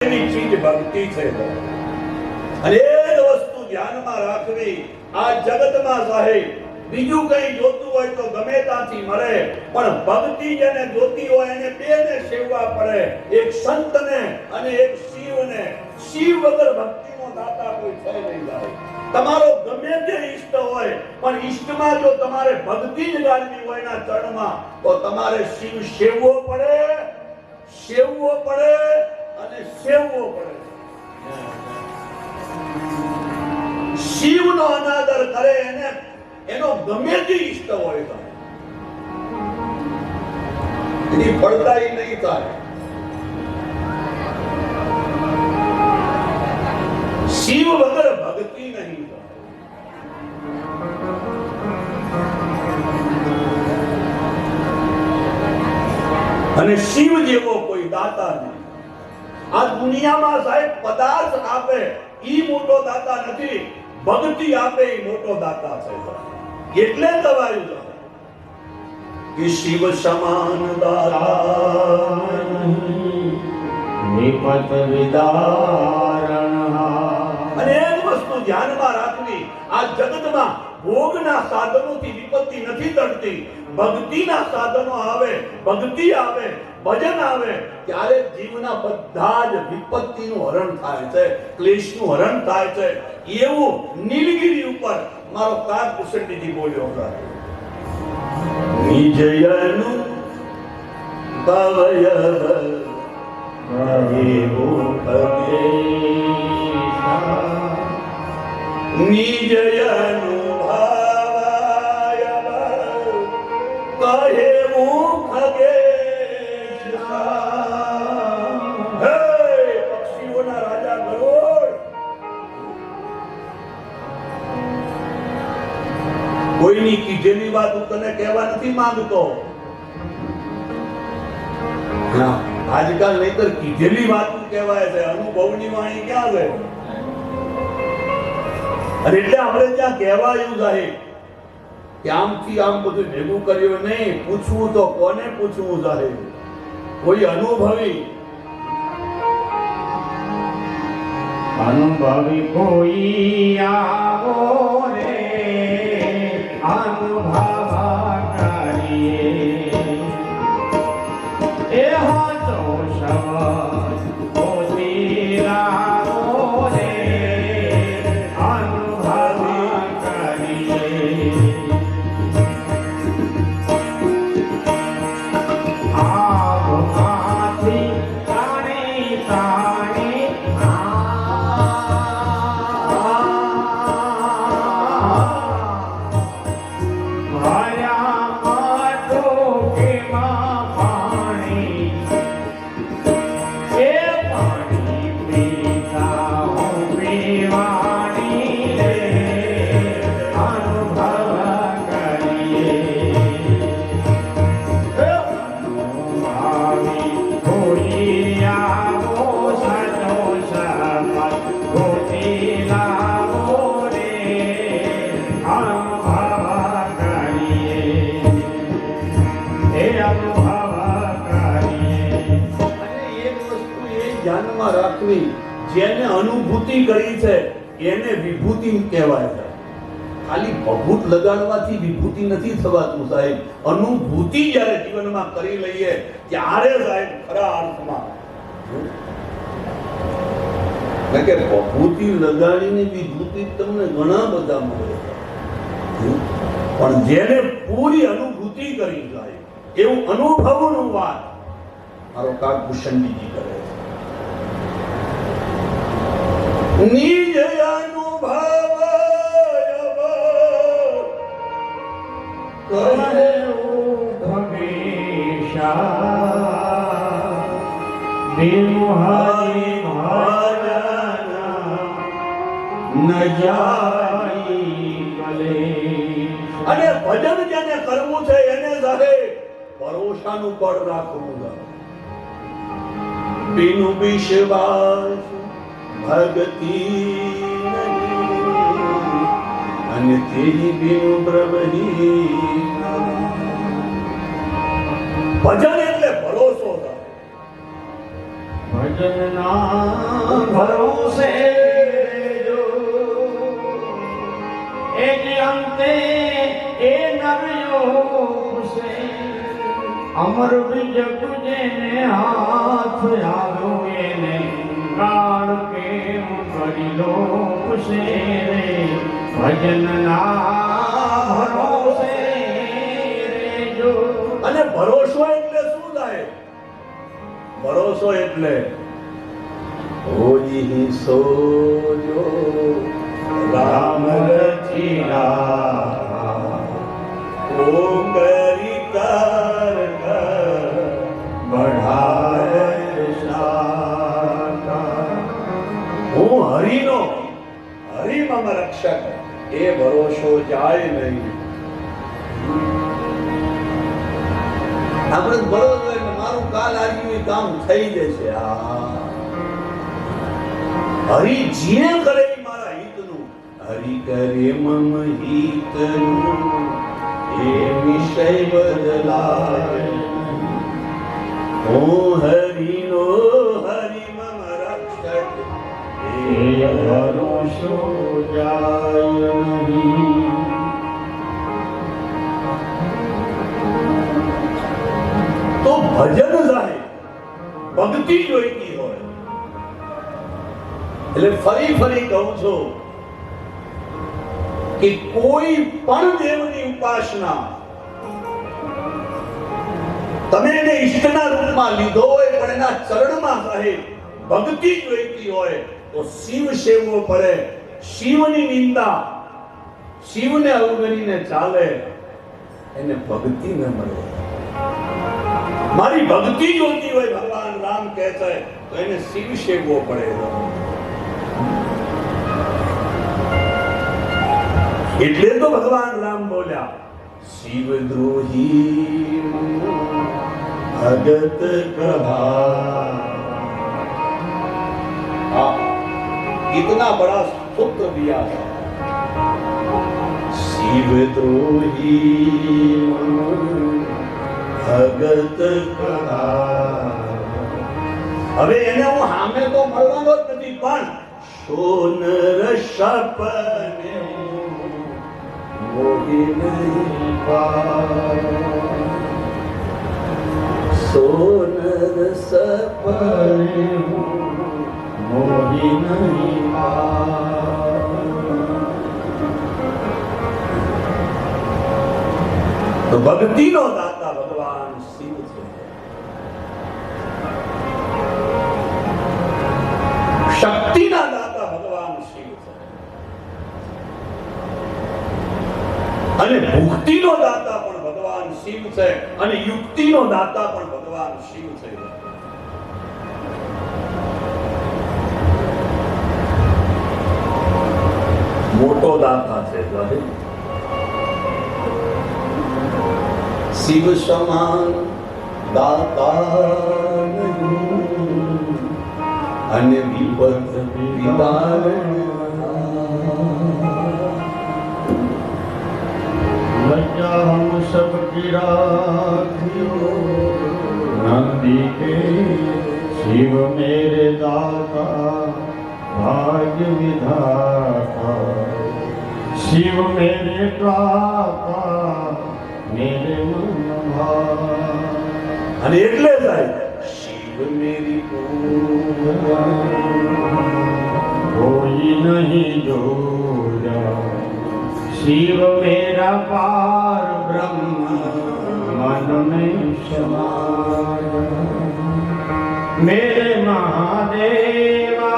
એની ચીજ ભક્તિ છે અને એ જ વસ્તુ ધ્યાનમાં રાખવી. આ જગતમાં સાહેબ બીજું કઈ જોતું હોય તો ગમે ત્યાંથી મળે, પણ ભક્તિ જેને જોતી હોય એને બેને સેવવા પડે, એક સંતને અને એક શિવને. શિવ વગર ભક્તિનો દાતા કોઈ છે નહીં જાય. તમારો ગમે તે ઈષ્ટ હોય, પણ ઈષ્ટમાં જો તમારે ભક્તિ જ ગાળવી હોય એના ચરણમાં, તો તમારે શિવ સેવવો પડે અને સેવવો પડે. શિવનો અનાદર કરે એને એનો ગમે તે ઈષ્ટ હોય તો એની ફળદાયી નહીં થાય. શિવ વગર ભક્તિ નહીં થાય. અને શિવ જેવો કોઈ દાતા નહીં. આ દુનિયામાં સાહેબ પદાર્થ આપે ઈ મોટો દાતા નથી, ભક્તિ આપે ઈ મોટો દાતા છે. એટલે દવાયું કે શિવ સમાન દાતા નિપત વિદારણ. અને એક વસ્તુ ધ્યાનમાં રાખવી, આ જગતમાં ભોગના સાધનોથી વિપત્તિ નથી તરતી. ભક્તિના સાધનો આવે, ભક્તિ આવે, ભજન આવે, ત્યારે જીવના બધા જ વિપત્તિનું હરણ થાય છે, ક્લેશનું હરણ થાય છે. એવું નીલગિરી ઉપર મારો કાગ કુશંડીજી બોલ્યો હતા, નિજયનું ભવય નિજયનું પક્ષીઓના રાજા ગરુડ, કોઈની કીધેલી વાત હું તને કહેવા નથી માંગતો. આજકાલ નહીતર કીધેલી વાત કહેવાય છે, અનુભવની વાણી ક્યાં છે? અને એટલે આપણે ત્યાં કહેવાયું સાહેબ કે આમથી આમ બધું ભેગું કર્યું નહીં. પૂછવું તો કોને પૂછવું સાહેબ? કોઈ અનુભવી કોઈ આવો રે અનુભવ કરીએ એ હાચો શબ્દ પોતી રાવો રે અનુભવ કરીએ. જેને અનુભૂતિ કરી છે એને વિભૂતિ કહેવાય છે. ખાલી ભભૂત લગાડવાથી વિભૂતિ નથી થવાતું સાહેબ. અનુભૂતિ જ્યારે જીવનમાં કરી લઈએ ત્યારે સાહેબ ખરા અર્થમાં કે ભભૂતિ લગાડીને વિભૂતિ તમને ઘણા બધા મળે છે, પણ જેને પૂરી અનુભૂતિ કરી સાહેબ એવું અનુભવનું વાત મારો કાગ ભૂષણજીજી કરે છે. નિજ અનુભવ કરે ભગેશા બિનુ હરિ ભજન ન જાઈ ભલે. અને ભજન જેને કરવું છે એને સાહેબ ભરોસાનું બળ રાખવું છે. બિનુ વિશ્વાસ ભક્તિ અને તેરી બિનુ પ્રભહી. ભજન એટલે ભરોસો. ભજનના ભરોસે રહેજો. એ જ અંતે એ નવ્યો પૂછે, અમર બીજ પૂજેને હાથ આવ્યો એને કાળ કેમ કરી લો પૂછે રે. ભજનના ભરોસે રહેજો. અને ભરોસો એટલે શું થાય? ભરોસો એટલે હોઈ સોજો રામ રચિયા ઓ કરી તાર બઢાય શાકા. હું હરિનો હરિમમ રક્ષક એ ભરોસો જાય નહીં. આપણે ભરોસો એટલે મારું કાલ આવ્યું એ કામ થઈ જશે. હરિ જે કરે એ મારા હિતનું. હરિ કરે મમ હિતનું એ વિષય બદલાય. હું હરિનો હરિમમ રક્ષક એ ભરોસો જાય નહીં. તો ભજન જાય, ભક્તિ જોઈતી હોય. એટલે ફરી ફરી કહું છું કે કોઈ પણ દેવની ઉપાસના તમે એને ઈષ્ટના રૂપમાં લીધો હોય પણ એના ચરણમાં સાહેબ ભક્તિ જોઈતી હોય તો શિવ સેવવો પડે. શિવની નિંદા, શિવને અવગણીને ચાલે એને ભક્તિ ન મળે. મારી ભક્તિ જોતી હોય ભગવાન રામ કહે છે તો એને શિવ સેવવો પડે. એટલે તો ભગવાન રામ બોલ્યા શિવ દ્રોહી ભગત કहा. कितना बड़ा सूत्र दिया है. शिव द्रोही भगत कहा. હવે એને હું સામે તો મળવાનો જ નથી પણ સોનર સપને મોહી નહીં પાય. સોનર સપને મોહી નહીં પાય. તો ભક્તિનો દાતા ભગવાન શિવ છે. શક્તિના દાતા ભગવાન શિવ છે. અને ભુક્તિનો દાતા પણ ભગવાન શિવ છે અને યુક્તિનો દાતા પણ ભગવાન શિવ છે. મોટો દાતા છે. શિવ સમાન દાતા નહીં અને વિપત વિદારણ. लज्जा हम सब की राखियो नंदी के शिव मेरे दाता भाग्य विधाता. शिव मेरे दाता मेरे मन भाव. અને એટલે થાય શિવ મેરી પૂજા कोई नहीं जोड़ा. शिव मेरा पार ब्रह्म मन में समाया. मेरे महादेवा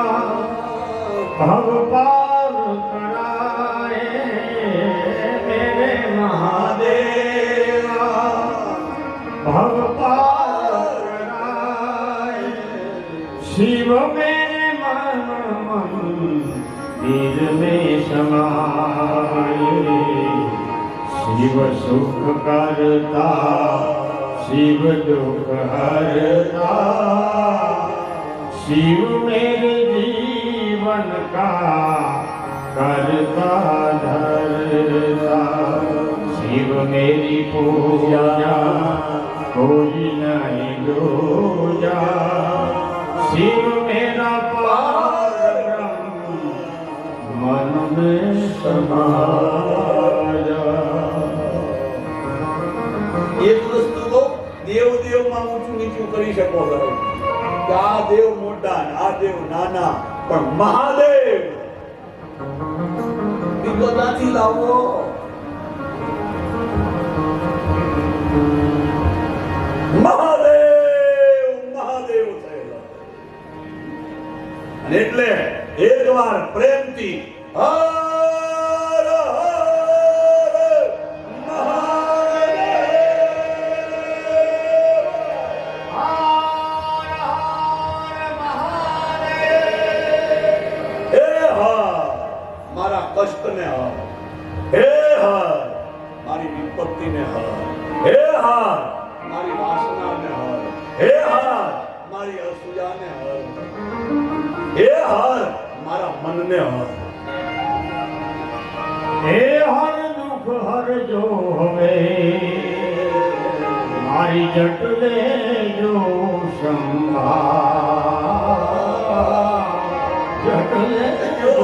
भव पार कराए. मेरे महादेवा भव पार कराए. शिव मेरे मन मंदिर में समाये. शिव सुख करता शिव दुख हरता. शिव मेरे जीवन का करता धरता. शिव मेरी पूजा कोई नहीं दूजा. शिव मेरा पार ब्रह्म मन में समाया। એક વસ્તુ તો દેવ દેવમાં ઊંચું નીચું કરી શકો છો કે આ દેવ મોટા ને આ દેવ નાના, પણ મહાદેવ વિગતાથી લાવો. મહાદેવ મહાદેવ થયેલા. અને એટલે એકવાર પ્રેમથી હર હર કષ્ટને હાર, હે હાર મારી વિપત્તિને હાર, હે હાર મારી વાસનાને હાર, હે હાર મારી અસૂયાને હાર, હે હાર મારા મનને હાર. હે હર દુઃખ હરજો હવે મારી જટલે જો સંભાળ, જટલે જો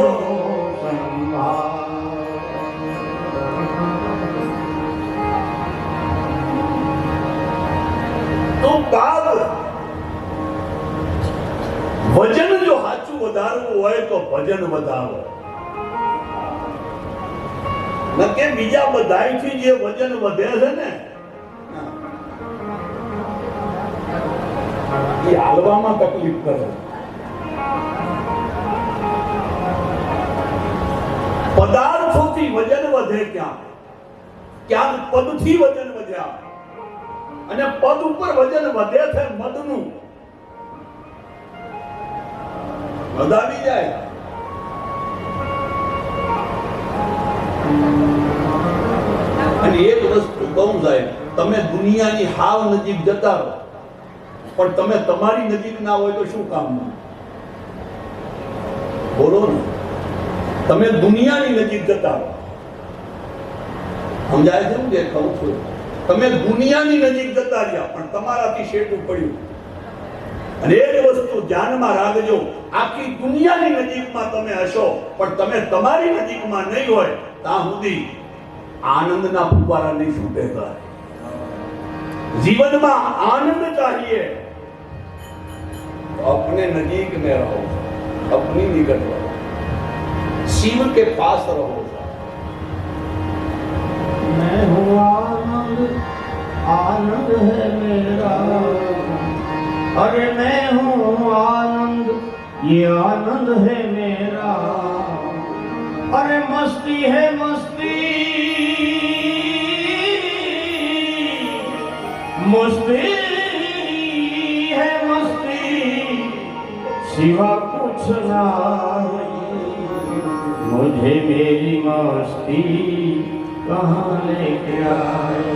તો બાદ વજન જો સાચું વધારવું હોય તો ભજન વધારો. નકે બીજા બધાયથી જે વજન વધે છે ને એ હાલવામાં તકલીફ કરે. પદાર્થોથી વજન વધે ક્યાં, ક્યાંક પદથી વજન વધ્યા, અને પદ ઉપર વજન વધે છે મદનું. મદ આવી જાય. અને એક વસ્તુ કહું સાહેબ, તમે દુનિયાની હાવ નજીક જતા રહો પણ તમે તમારી નજીક ના હોય તો શું કામનું? બોલો ને. તમે દુનિયાની નજીક જતા રહો, સમજાય છે હું જે કહું છું? તમે દુનિયાની નજીક જતા રહ્યા પણ તમારાથી શેઠું પડ્યું. અને એક વસ્તુ ધ્યાનમાં રાખજો, આખી દુનિયાની નજીકમાં તમે હશો પણ તમે તમારી નજીકમાં નહીં હોય ત્યાં સુધી આનંદના ફુવારા નહીં છૂટેગા. જીવનમાં આનંદ चाहिए तो अपने नजीक में रहो, अपनी निकट रहो, शिव के पास रहो. मैं हूँ आनंद, आनंद है मेरा, अरे मैं हूँ आनंद, ये आनंद है मेरा, अरे मस्ती है मस्ती, मस्ती है मस्ती, सिवा कुछ नहीं, मुझे मेरी मस्ती कहाँ लेके आए,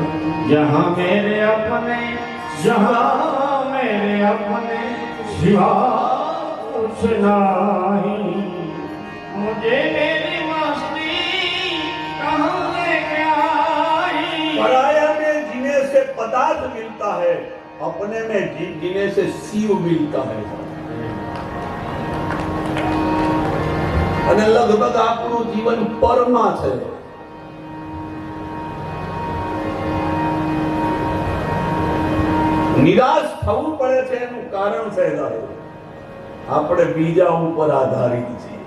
जहाँ मेरे अपने, जहाँ मेरे अपने सिवा कुछ नहीं, मुझे मेरी मस्ती कहाँ लेके आई. पराया में जीने से पदार्थ मिलता है, अपने में जीने से शिव मिलता है. અને લગભગ આપણું જીવન પરમાં છે. નિરાશ થવું પડે છે એનું કારણ છે આપણે બીજા ઉપર આધારિત છીએ.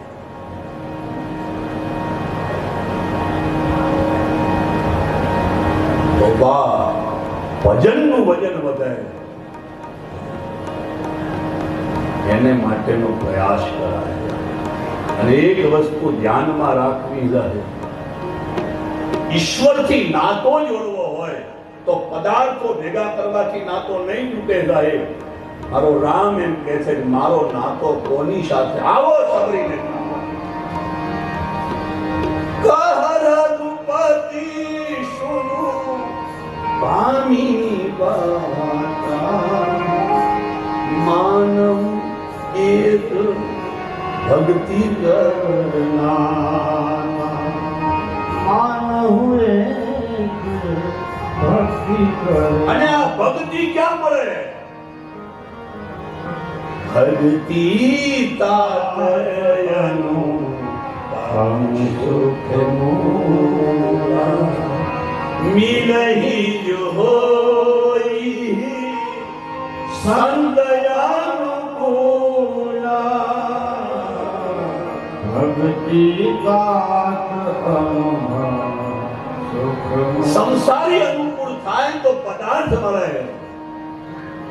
તો ભજનનું વજન વધે એને માટેનો પ્રયાસ કરાય. અને એક વસ્તુ ધ્યાનમાં રાખવી છે, ઈશ્વરથી નાતો જોડવો હોય તો પદાર્થો ભેગા કરવાથી નાતો નહીં તૂટે જાય. મારો રામ એમ કહે છે કે મારો નાતો કોની સાથે? આવો સબરીને કહરદુપતિ સુનુ પામી બાતા, માનવ એક ભક્તિ करना मानव एक भक्ति कर. અને આ ભક્તિ ક્યાં મળે? ભક્તિ તાતયનું પામ સુખ મૂલા મિલહી જો હોઈ સંદયાનુકૂલા ભક્તિ ગાત સુખ સંસારી અનુકૂળ થાય તો પદાર્થ મળે,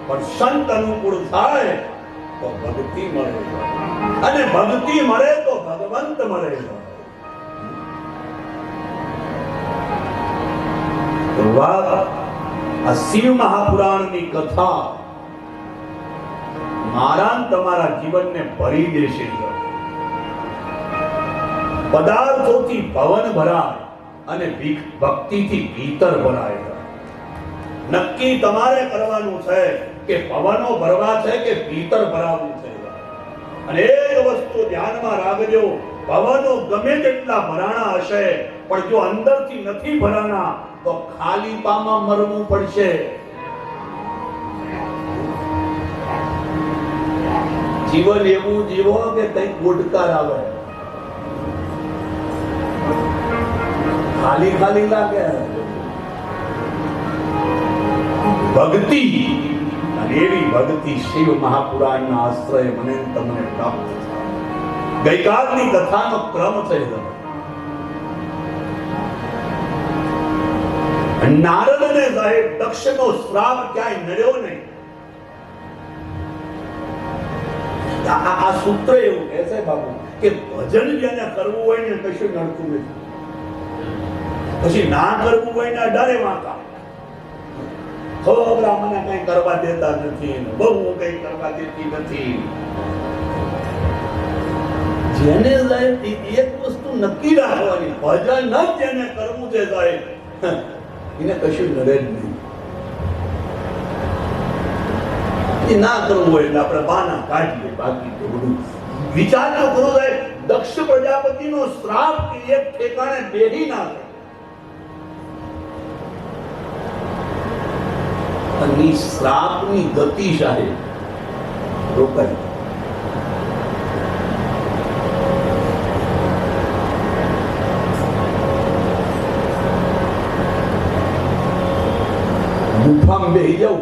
પણ સંત અનુકૂળ થાય તો ભક્તિ મળે, અને ભક્તિ મળે તો ભગવંત મળે. તો વાત આ શિવ મહાપુરાણની કથા મારા ને તમારા જીવનને ભરી દેશે. પદાર્થોથી ભવન ભરાય અને ભક્તિથી ભીતર ભરાય. નક્કી તમારે કરવાનું છે કે ભવનો ભરવા છે કે ભીતર ભરાવું છે. અને એક વસ્તુ ધ્યાનમાં રાખજો, ભવનો ગમે તેટલા ભરાણા હશે, પણ જો અંદરથી નથી ભરાણા તો ખાલી પામાં મરવું પડશે. જીવન એવું જીવો કે કંઈક ગુડકાર આવે, ખાલી ખાલી લાગે. ભક્તિ, અને એવી ભક્તિ શિવ મહાપુરાણના આશ્રય મને તમને પ્રાપ્ત થાય. ગઈકાલની કથાનો ક્રમ છે. નારદને સાહેબ દક્ષનો શ્રાપ ક્યાંય નડ્યો નહીં. આ સૂત્ર એવું કહે છે બાપુ કે ભજન જેને કરવું હોય ને કશું નડતું નથી, પછી ના કરવું હોય ને અડારે વાંકા. ખોબરા મને કઈ કરવા દેતા નથી, બહુ કઈ કરવા દેતી નથી. જેને સાહેબ એક વસ્તુ નક્કી રાખવાની, ભજન જ જેને કરવું છે સાહેબ એને કશું નડે જ નહીં. એ ના કરવું હોય એટલે આપણે બાના કાઢીએ, બાકી તો બધું વિચાર તો કરો સાહેબ. દક્ષ પ્રજાપતિનો શ્રાપ એક ઠેકાણે બેહી ના થાય. અને શ્રાપની ગતિ સાહેબ રોકાય. ગુફામાં બેહી જાવ.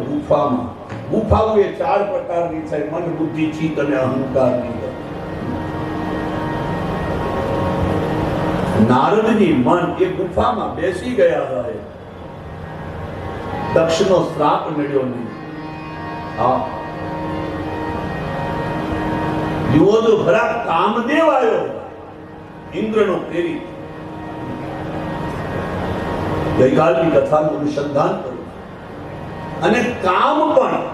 ગુફાઓ એ 4 પ્રકારની છે: મન, બુદ્ધિ, ચિત્ત અને અહંકારની. નારદજી મન એ ગુફામાં બેસી ગયા હતા. દક્ષનો શ્રાપ નડ્યો નહીં. હા, જુઓ તો ખરા, કામદેવ આવ્યો, ઇન્દ્રનો પ્રેરિત. ગઈકાલની કથાનું અનુસંધાન કર્યું, અને કામ પણ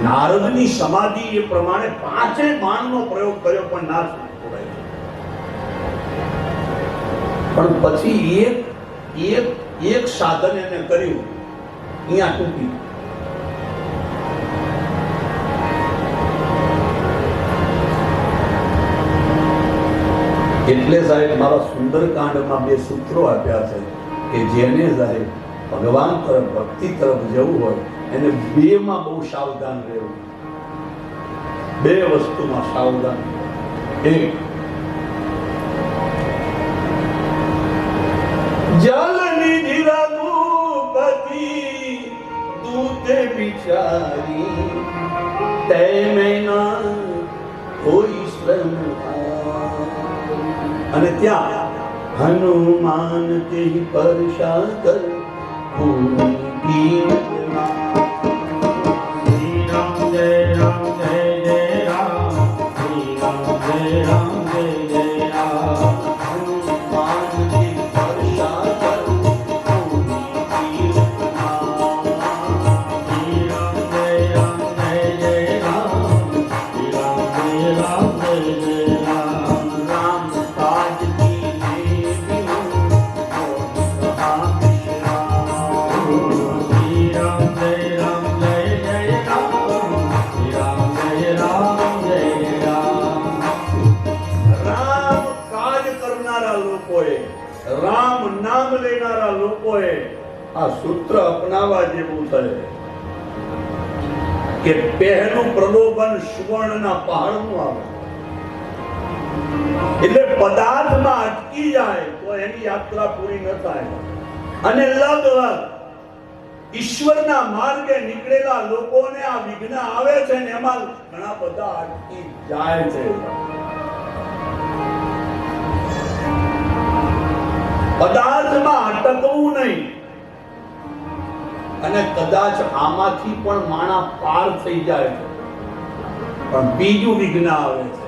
નારદની સમાધિ એ પ્રમાણે 5 બાણનો પ્રયોગ કર્યો, પણ ના છોડાય. પણ પછી એક સાધન એને કર્યું, અહીંયા તૂટી. એટલે સાહેબ મારા સુંદરકાંડમાં 2 સૂત્રો આપ્યા છે કે જેને સાહેબ ભગવાન તરફ, ભક્તિ તરફ જવું હોય એને 2માં બહુ સાવધાન રહેવું. 2 વસ્તુમાં સાવધાન. એક, જલ નિધિ રઘુપતિ દૂતે બિચારી તે મેના કોઈ શ્રમ. અને ત્યાં હનુમાન તે પરશા કર ભૂમિ. શ્રી રામ જય રામ જય જય રામ, શ્રી રામ જય રામ જય જય રામ. હનુમાન તે પરશા કર ભૂમિ. શ્રી રામ જય રામ જય જય રામ, શ્રી રામ જય રામ જય જય રામ. રામ કાજ કી દેવી શ્રી રામ જય રામ જય જય રામ, શ્રી રામ જય રામ જય રામ. રામ કાજ કરનારા લોકોએ, રામ નામ લેનારા લોકોએ આ સૂત્ર અપનાવવા જેવું છે. કે પહેલું પ્રલોભન સુવર્ણના પહાડનું આવે, એટલે પદાર્થમાં અટકી જાય તો એની યાત્રા પૂરી ન થાય. અને લગભગ ઈશ્વરના માર્ગે નીકળેલા લોકોને આ વિઘ્ન આવે છે ને એમાં ઘણા બધા અટકી જાય છે. પદાર્થમાં અટકવું નહીં, અને કદાચ આમાંથી પણ માણા પાર થઈ જાય છે, પણ બીજું વિઘ્ન આવે છે.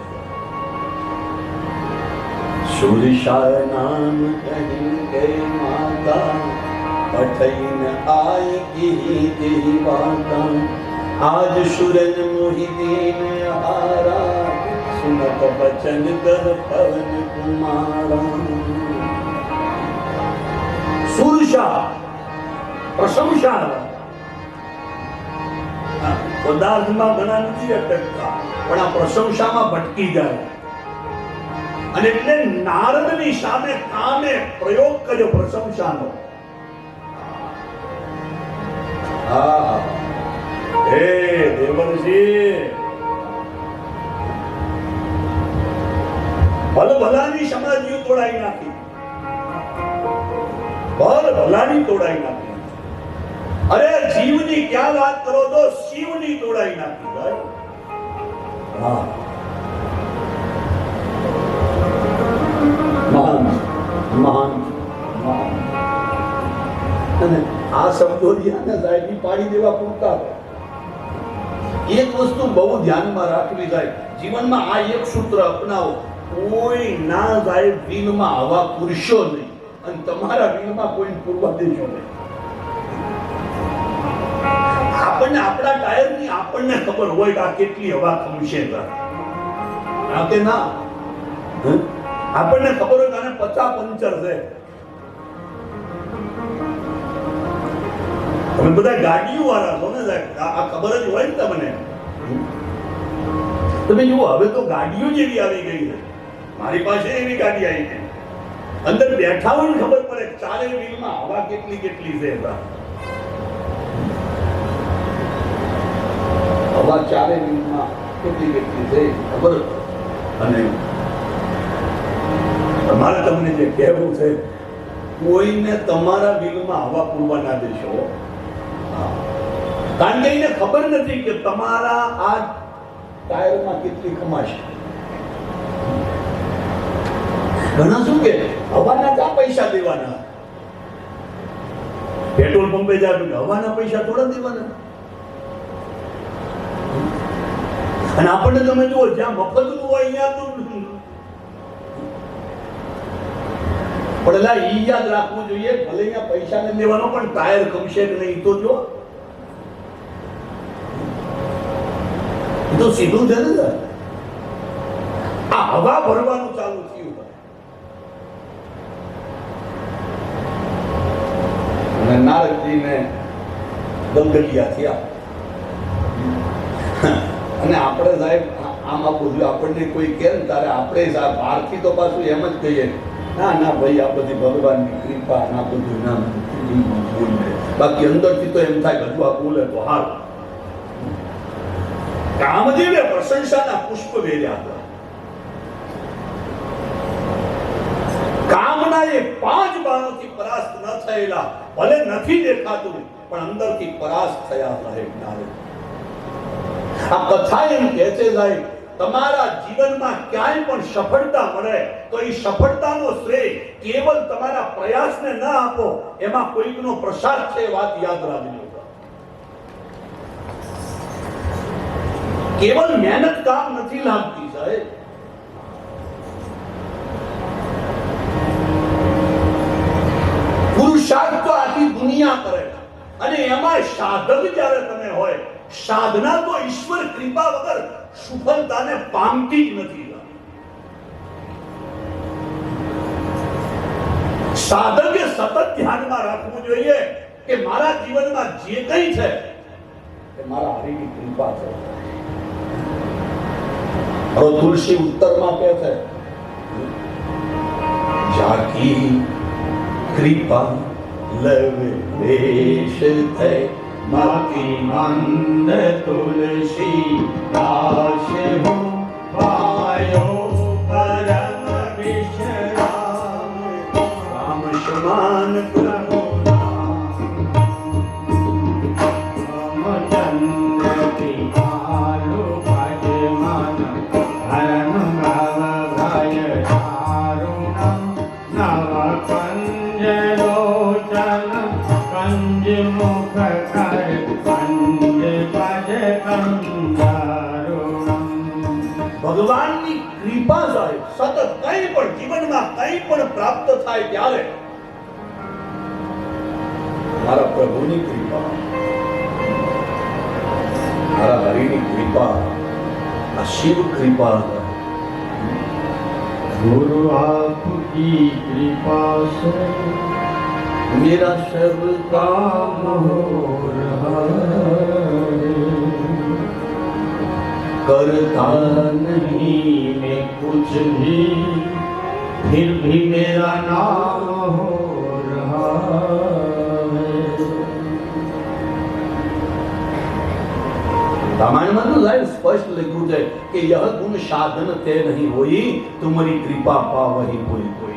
સુરશાય નામ કહી ગઈ માતા, પઠઈને આઈ ગઈ તેરી વાતા. આજ સુરન મોહી દીન હારા, સુનત બચન કર પવન કુમારા. સુરશા પ્રશંસા, પદાર્થમાં ઘણા નથી અટકતા, પણ આ પ્રશંસામાં ભટકી જાય. અને એટલે નારદની સામે કામે પ્રયોગ કર્યો પ્રશંસાનો. હે દેવર્ષિ, ભલભલાની સમાધિઓ તોડાઈ નાખી, ભલભલાની તોડાઈ નાખી. અરે જીવની ક્યાં વાત કરો તો શિવની તોડાઈ નાખી. હા, મહાન મહાન મહાન. અને આ શબ્દો સાહેબી પાડી દેવા પૂરતા. એક વસ્તુ બહુ ધ્યાનમાં રાખવી જાય જીવનમાં, આ એક સૂત્ર અપનાવો, કોઈ ના જાય દિલમાં હવા પૂરશો નહીં, અને તમારા દિલમાં કોઈ પૂરવા દેશો નહીં. આપણને આપણા ટાયરની આપણને ખબર હોય કે આ કેટલી હવા ખમશે, આ કે ના આપણને ખબર હોય કે આને 50 પંચર છે. તમે બધા ગાડીઓ વાળા છો ને સાહેબ, આ ખબર જ હોય ને તમને. તમે જુઓ, હવે તો ગાડીઓ જેવી આવી ગઈ છે. મારી પાસે એવી ગાડી આવી છે, અંદર બેઠા હોય ને ખબર પડે ચારે વ્હીલમાં હવા કેટલી કેટલી છે. હવા ચારે વ્હીલમાં કેટલી કેટલી છે ખબર. અને તમારે તમને જે કહેવું છે, કોઈને તમારા વ્હીલમાં હવા પૂરવા ના દેશો, કારણ કે એને ખબર નથી કે તમારા આ ટાયરમાં કેટલી કમાશે. ઘણા શું કે હવાના ક્યાં પૈસા દેવાના, પેટ્રોલ પંપે જાય હવાના પૈસા થોડા દેવાના. અને આપણને તમે જુઓ, જ્યાં મફતનું હોય અહીંયા તો પડેલા ઈ યાદ રાખવું જોઈએ, ભલે અહીંયા પૈસા ને લેવાનો, પણ ટાયર કમશે કે નહીં તો જો. તો સીધું છે ને, આ હવા ભરવાનું ચાલુ થયું. અને નારદજીને ગલગલિયા થયા. અને આપણે સાહેબ આમાં બધું આપણને કોઈ કહે ને તારે આપણે બહારથી તો પાછું એમ જ કહીએ, ના ના ભાઈ આ બધી ભગવાનની કૃપા, ના બધું ના ભૂલ. બાકી અંદરથી તો એમ થાય બધું આ બોલે તો હાલ. કામદેવે પ્રશંસાના પુષ્પ વેર્યા હતા. કામના એ 5 બાણોથી પરાસ્ત ન થયેલા, ભલે નથી દેખાતું પણ અંદરથી પરાસ્ત થયા સાહેબ નારદ. આ કથા એમ કહે છે સાહેબ, તમારા જીવનમાં ક્યાંય પણ સફળતા મળે તો એ સફળતાનો શ્રેય કેવલ તમારા પ્રયાસને ન આપો, એમાં કોઈકનો પ્રસાદ છે, વાત યાદ રાખજો. કેવલ મહેનત કામ નથી લાગતી સાહેબ. પુરુષાર્થ તો આખી દુનિયા કરે, અને એમાં સાધક જ્યારે તમે હોય, સાધના તો ઈશ્વર કૃપા વગર સફળતાને પામતી જ નથી. સાધકે સતત ધ્યાનમાં રાખવું જોઈએ કે મારા જીવનમાં જે કંઈ છે એ મારા હરિની કૃપા છે. હવે તુલસી ઉત્તરમાં કહે છે, જાકી કૃપા લવે વેશ થઈ मति मंद तुलसी दास हो पायो परम विश्राम राम समान प्रभु रामचंद्र कृपालु भज मन हरन भव भय दारुणम नव कंज लोचन कंज मुख कर कंज पद कंदारुणम ભગવાનની કૃપા સાહેબ સતત કંઈ પણ જીવનમાં કંઈ પણ પ્રાપ્ત થાય ત્યારે મારા પ્રભુની કૃપા મારા હરિની કૃપા આ શિવ કૃપા गुरु आपकी कृपा से मेरा सब काम हो रहा है करता नहीं मैं कुछ भी फिर भी मेरा नाम हो रहा है रामायण में तो साहब स्पष्ट लिखू है कि यह गुण साधन ते नहीं होई तुम्हारी कृपा पावही कोई कोई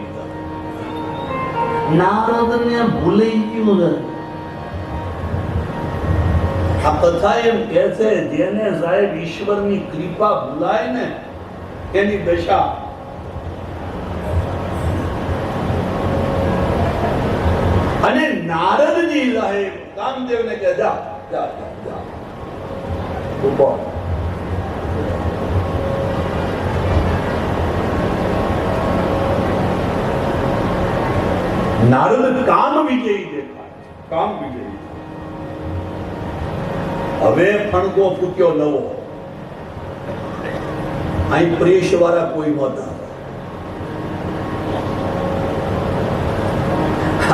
नारद ने भूले क्यों है આ કથા એમ કહે છે જેને સાહેબ ઈશ્વરની કૃપા ભૂલાય ને એની દશા અને નારદજી સાહેબ કામદેવને કહે જા જા જા ઉભો નારદ કામ વિજયી દેખાય કામ વિજયી હવે ફણકો ફૂટ્યો નવો અહીં પ્રેશ વાળા કોઈ નહોતા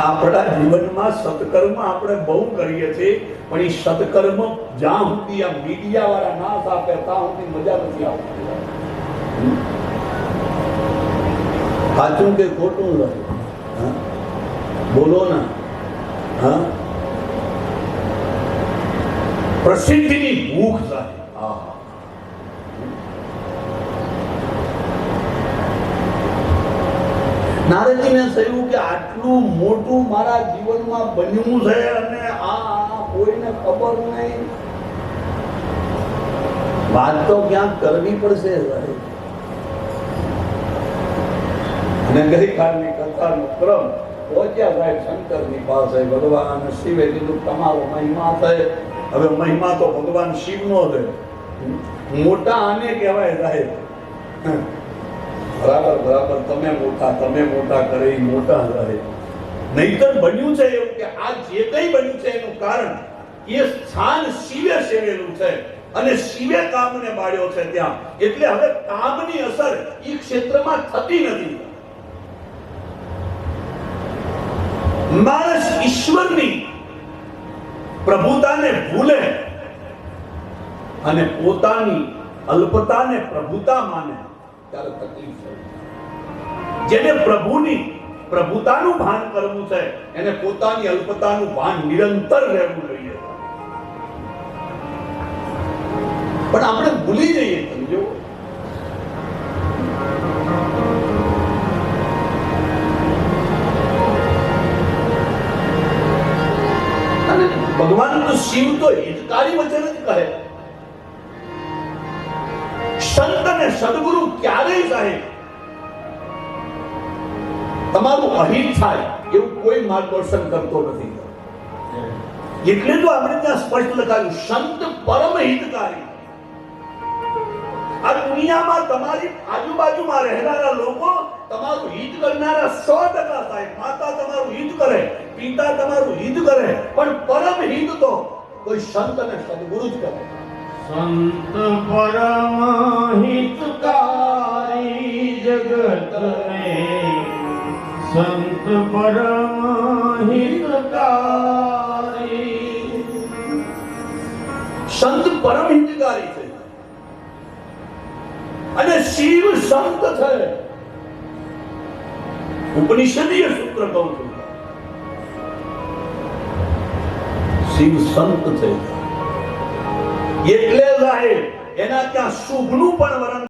આપણા જીવનમાં સત્કર્મ આપણે બહુ કરીએ છીએ પણ એ સત્કર્મ જ્યાં સુધી આ મીડિયા વાળા ના આપે ત્યાં સુધી મજા નથી આવતી સાચું કે ખોટું હા? બોલો ના હા પ્રસિદ્ધિની ભૂખ થાય આહા નારદજીને થયું કે આટલું મોટું મારા જીવનમાં બન્યું છે અને આ કોઈને ખબર નહીં વાત તો ક્યાંક કરવી પડશે અને ગઈકાલની કથાનો ક્રમ પહોંચ્યા સાહેબ શંકરની પાસે ભગવાન શિવે કીધું તમારો મહિમા થાય હવે મહિમા તો ભગવાન શિવનો છે મોટા આને કહેવાય સાહેબ બરાબર બરાબર તમે મોટા કરે એ મોટા રહે નહીતર બન્યું છે એવું કે આ જે કંઈ બન્યું છે એનું કારણ એ સ્થાન શિવે સેવેલું છે અને શિવે કામને બાળ્યો છે ત્યાં એટલે હવે કામની અસર એ ક્ષેત્રમાં થતી નથી માણસ ઈશ્વરની પ્રભુતાને ભૂલે અને પોતાની અલ્પતાને પ્રભુતા માને ત્યારે તકલીફ છે જેને પ્રભુતાનું ભાન કરવું છે એને પોતાની અલ્પતાનું ભાન નિરંતર રહેવું જોઈએ પણ આપણે ભૂલી જઈએ સમજો અને ભગવાન તો શિવ તો હિતકારી વચન જ કહે સંત અને સદગુરુ ક્યારેય સાહેબ તમારું અહિત થાય એવું કોઈ માર્ગદર્શન કરતો નથી એટલે તો આપણે ત્યાં સ્પષ્ટ લખાયું સંત પરમ હિતકારી આ દુનિયામાં તમારી આજુબાજુમાં રહેનારા લોકો તમારું હિત કરનારા 100% સાહેબ માતા તમારું હિત કરે પિતા તમારું હિત કરે પણ પરમ હિત તો કોઈ સંત અને સદગુરુ જ કરે संत परम हितकारी जगत में संत परम हितकारी સંત પરમ હિતકારી છે અને શિવ સંત છે ઉપનિષદીય સૂત્ર કહું છું શિવ સંત થઈ ગયા. એટલે સાહેબ એના ત્યાં શુભનું પણ વર્ણન